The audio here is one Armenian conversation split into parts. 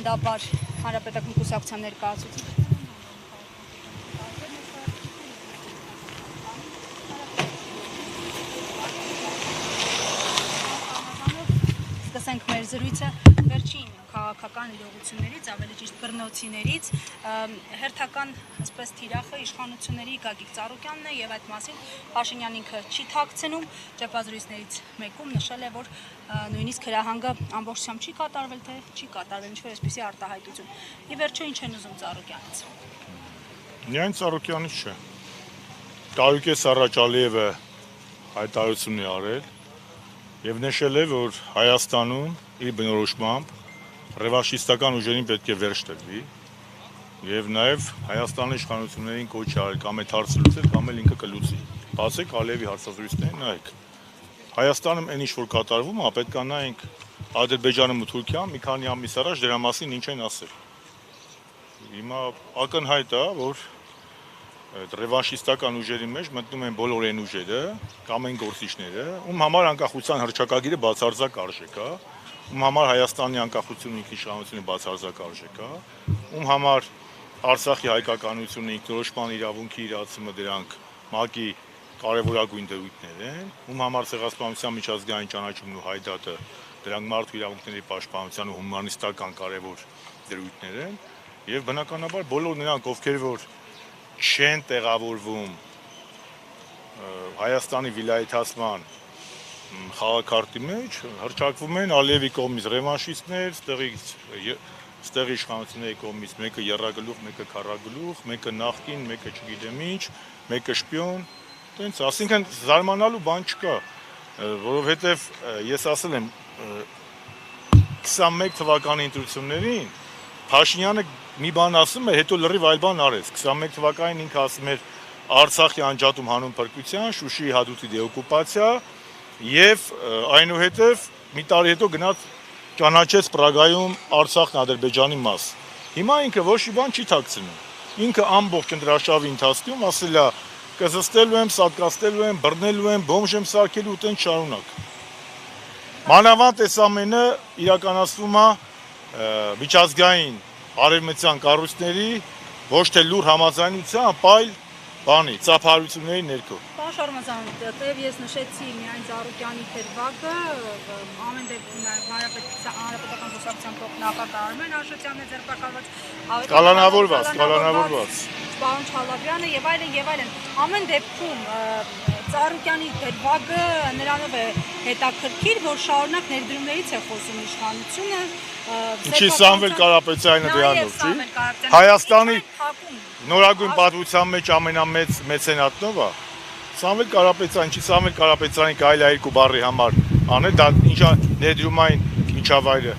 ավանդաբար հանրապետական կուսակցության ներկայացուցիչ։ Սկսենք մեր զրույցը վերջին քաղաքական իրողություններից, ավելի ճիշտ բռնոցիներից, հերթական ասպես թիրախը իշխանությունների Գագիկ Ծառուկյանն է եւ այդ մասին Փաշինյանն ինքը չի թաքցնում, ճեպազրույցներից մեկում նշել է, որ նույնիսկ հրահանգը ամբողջությամբ չի կատարվել, թե չի կատարվել, ինչ-որ այսպիսի արտահայտություն։ Ի վերջո ինչ են ուզում Ծառուկյանից։ Միայն Ծառուկյանից չէ։ Տարուկես առաջ Ալիևը հայտարարություն է արել եւ նշել է, որ Հայաստանում իր բնորոշմամբ ռևանշիստական ուժերին պետք է վերջ տրվի եւ նաեւ Հայաստանի իշխանություններին կոչ արել կամ այդ հարցը լուծել կամ էլ ինքը կլուծի։ Բացեք Ալիևի հարցազրույցներին, նայեք։ Հայաստանում այն ինչ որ կատարվում է, պետք է նայենք Ադրբեջանում ու Թուրքիան մի քանի ամիս առաջ դրա մասին ինչ են ասել։ Հիմա ակնհայտ է, որ այդ ռևանշիստական ուժերի մեջ մտնում են բոլոր այն ուժերը կամ այն գործիչները, ում համար անկախության հռչակագիրը բացարձակ արժեք է, ում համար Հայաստանի անկախությունը ինքնիշխանությունը բացարձակ արժեք է, ում համար Արցախի հայկականությունը ինքնորոշման իրավունքի իրացումը դրանք ՄԱԿ-ի կարևորագույն դրույթներ են, ում համար ցեղասպանության միջազգային ճանաչումն ու հայդատը դրանք մարդու իրավունքների պաշտպանության ու հումանիստական կարևոր դրույթներ են, եւ բնականաբար բոլոր նրանք, ովքեր որ չեն տեղավորվում Հայաստանի վիլայեթացման խաղակարտի մեջ, հռչակվում են Ալիևի կողմից ռևանշիստներ, ստեղի իշխանությունների կողմից մեկը եռագլուխ, մեկը քառագլուխ, մեկը նախկին, մեկը չգիտեմ ինչ, մեկը շպիոն, տենց, ասինքն զարմանալու բան չկա, որովհետև ես ասել եմ 21 թվականի ընտրություններին Փաշինյանը մի բան ասում է, հետո լրիվ այլ բան արեց։ 21 թվականին ինքը ասում էր Արցախի անջատում հանուն փրկության, Շուշիի հադուտի դեօկուպացիա եւ այնուհետեւ մի տարի հետո գնաց ճանաչեց Պրագայում Արցախն Ադրբեջանի մաս։ Հիմա ինքը ոչ մի բան չի թաքցնում։ Ինքը ամբողջ ընտրաշավի ընթացքում ասել է կզստելու եմ, սատկացնելու եմ, բռնելու եմ, բոմժ եմ սարքելու ու տենց շարունակ։ Մանավանդ այս ամենը իրականացվում է միջազգային արևմտյան կառույցների ոչ թե լուր համաձայնությամբ, այլ բանի, ծափահարությունների ներքո։ Պարոն Շարմազան, թեև ես նշեցի միայն Ծառուկյանի թերվակը, ամեն դեպքում հանրապետական կուսակցության փոխնախագահ Արմեն Աշոտյանն է ձերբակալված, կալանավորված պարոն Չալաբյանը եւ այլն, ամեն դեպքում Ծառուկյանի թերվակը նրանով է հետաքրքիր, որ շարունակ ներդրումներից է խոսում իշխանությունը։ Ինչի Սամվել Կարապետյանը դրանով չի։ Հայաստանի նորագույն պատմության մեջ ամենամեծ մեծենատնով է։ Սամվել Կարապետյանը, ինչի Սամվել Կարապետյանի կարելի է երկու բառի համար անել, դա ինչա ներդրումային միջավայրը։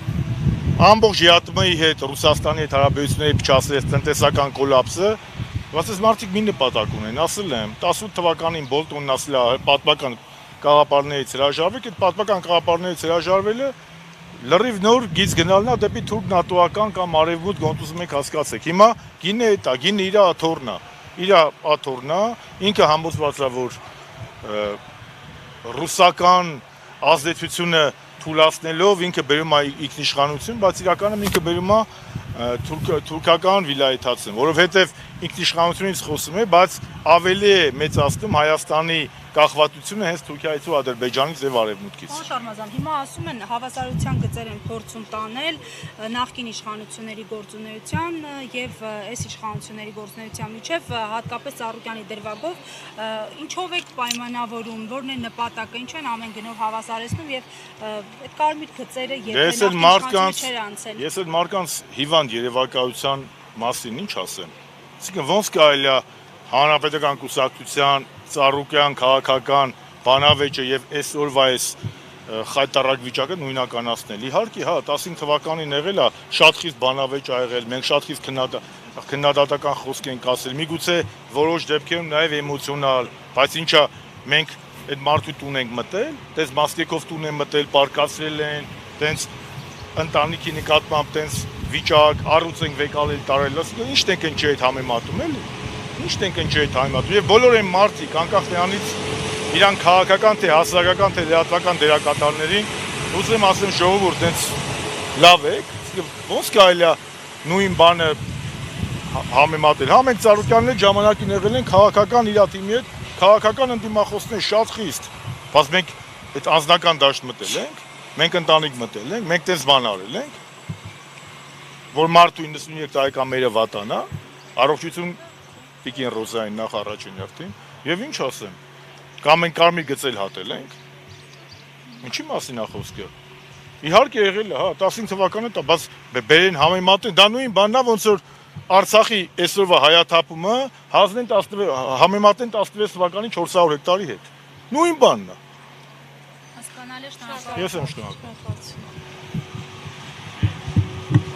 Ամբողջ ԵԱՏՄ-ի հետ, Ռուսաստանի հետ հարաբերությունների փչացրեց տնտեսական կոլապսը, բայց այս մարդիկ մի նպատակ ունեն, ասել եմ, 18 թվականին Բոլտոնն ասել է պատմական գաղափարներից հրաժարվեք, այդ պատմական գաղափարներից հրաժարվելը լրիվ նոր գիծ գնալն է դեպի թուրք նատոական կամ արևմուտք ոնց եք հասկացեք։ Հիմա գինը է դա, գինը իր աթոռն է, ինքը համոզված է, որ ռուսական ազդեցությունը թուլացնելով ինքը բերում է ինքնիշխանություն, բայց իրականում ինքը բերում է թուրքական վիլայեթացում, որովհետև ինքնիշխանությունից խոսում է, բայց ավելի է մեծացնում Հայաստանի կախվածությունը հենց Թուրքիայից ու Ադրբեջանից եւ Արևմուտքից։ Պարոն Շարմազան, հիմա ասում են հավասարության գծեր են փորձում տանել նախկին իշխանությունների գործունեության եւ այս իշխանությունների գործունեության միջև հատկապես Ծառուկյանի դրվագով ինչով եք պայմանավորում, որն է նպատակը, ինչ են ամեն գնով հավասարեցնում եւ այդ կարմիր գծերը եւ ես այդ մարդկանց հիվանդ երևակայության մասին ինչ ասեմ։ Այսինքն ոնց կարելի է հանրապետական կուսակցության Ծառուկյան քաղաքական բանավեճը եւ այսօրվա այս խայտարակ վիճակը նույնականացնել։ Իհարկե, հա, 15 թվականին եղել է շատ խիստ բանավեճ ա եղել, մենք շատ խիստ քննադատական խոսք ենք ասել, միգուցե որոշ դեպքերում նաեւ էմոցիոնալ, բայց ինչա մենք այդ մարդու տուն ենք մտել, տես մասկեքով տուն են մտել, պարկացրել են, տենց ընտանիքի նկատմամբ տենց վիճակ, առուց ենք վեկալել տարել, ինչ ենք ընչի այդ համեմատում էլի։ Ինչ ենք ընչի այդ համեմատում։ Եվ բոլոր այն մարդիկ, անկախ նրանից իրանք քաղաքական թե հասարակական թե լրատվական դերակատարներին, ուզում ասեմ ժողովուրդ, տենց լավ եք, ոնց կարելի է նույն բանը համեմատել։ Հա մենք Ծառուկյանն էլ ժամանակին եղել են քաղաքական իր թիմի հետ, քաղաքական ընդդիմախոսներ շատ խիստ, բայց մենք այդ անձնական դաշտ մտել ենք, մենք ընտանիք մտել ենք, մենք դες բան արել ենք, որ մարդու 93 տարեկան մերը վատանա, առողջություն Տիկին Ռոզային նախ առաջին հերթին, եւ ինչ ասեմ, կամ մենք կարմիր գծել հատել ենք, ինչի մասին է խոսքը։ Իհարկե եղել է, հա, 15 թվականը դա, բայց բերեն համեմատեն, դա նույն բանն է, ոնց որ Արցախի այսօրվա հայաթափումը համեմատեն 16 թվականի 400 հեկտարի հետ։ Նույն բանն է։ Հասկանալի է, շնորհակալ։ Ես եմ շնորհակալ։